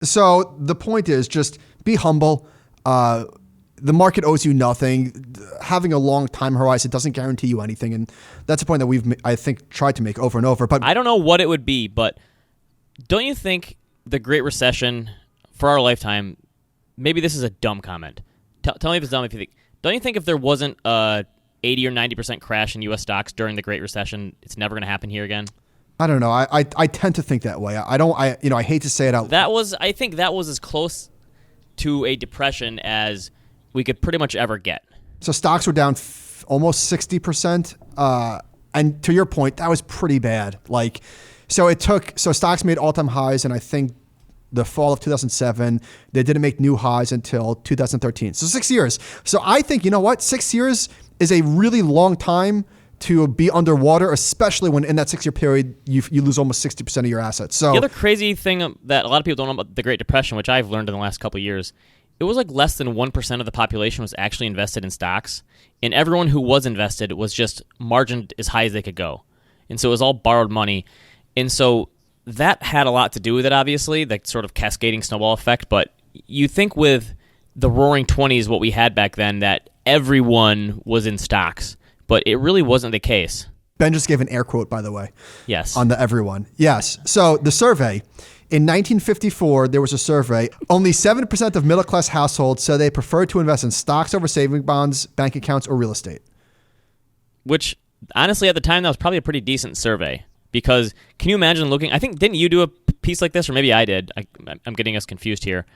So the point is just be humble. The market owes you nothing. Having a long time horizon doesn't guarantee you anything. And that's a point that we've, I think, tried to make over and over. But I don't know what it would be, but don't you think the Great Recession for our lifetime, maybe this is a dumb comment. Tell me if it's dumb if you think. Don't you think if there wasn't a 80 or 90% crash in U.S. stocks during the Great Recession, it's never going to happen here again? I don't know. I tend to think that way. I hate to say it out loud. I think that was as close to a depression as we could pretty much ever get. So stocks were down almost 60%. And to your point, that was pretty bad. So stocks made all-time highs, and I think the fall of 2007, they didn't make new highs until 2013. So 6 years. So I think, you know what? 6 years is a really long time to be underwater, especially when in that 6 year period, you lose almost 60% of your assets. So the other crazy thing that a lot of people don't know about the Great Depression, which I've learned in the last couple of years, it was like less than 1% of the population was actually invested in stocks. And everyone who was invested was just margined as high as they could go. And so it was all borrowed money. And so that had a lot to do with it, obviously, the sort of cascading snowball effect. But you think with the roaring 20s, what we had back then, that everyone was in stocks. But it really wasn't the case. Ben just gave an air quote, by the way. Yes. On the everyone. Yes. So the survey, in 1954, there was a survey. Only 7% of middle-class households said they preferred to invest in stocks over saving bonds, bank accounts, or real estate. Which, honestly, at the time, that was probably a pretty decent survey. Because can you imagine looking, I think, didn't you do a piece like this? Or maybe I did. I'm getting us confused here.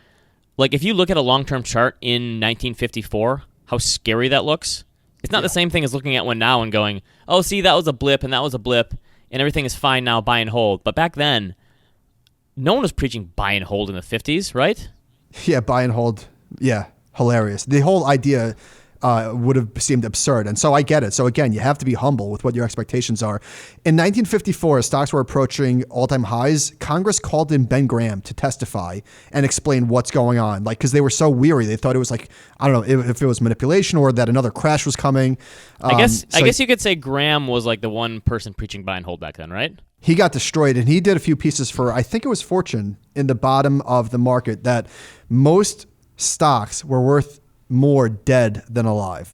Like, if you look at a long-term chart in 1954, how scary that looks. It's not the same thing as looking at one now and going, oh, see, that was a blip and that was a blip and everything is fine now, buy and hold. But back then, no one was preaching buy and hold in the 50s, right? Yeah, buy and hold. Yeah, hilarious. The whole idea would have seemed absurd. And so I get it. So again, you have to be humble with what your expectations are. In 1954, as stocks were approaching all-time highs, Congress called in Ben Graham to testify and explain what's going on. Because they were so weary. They thought it was I don't know if it was manipulation or that another crash was coming. I guess you could say Graham was like the one person preaching buy and hold back then, right? He got destroyed, and he did a few pieces for, I think it was Fortune, in the bottom of the market, that most stocks were worth more dead than alive.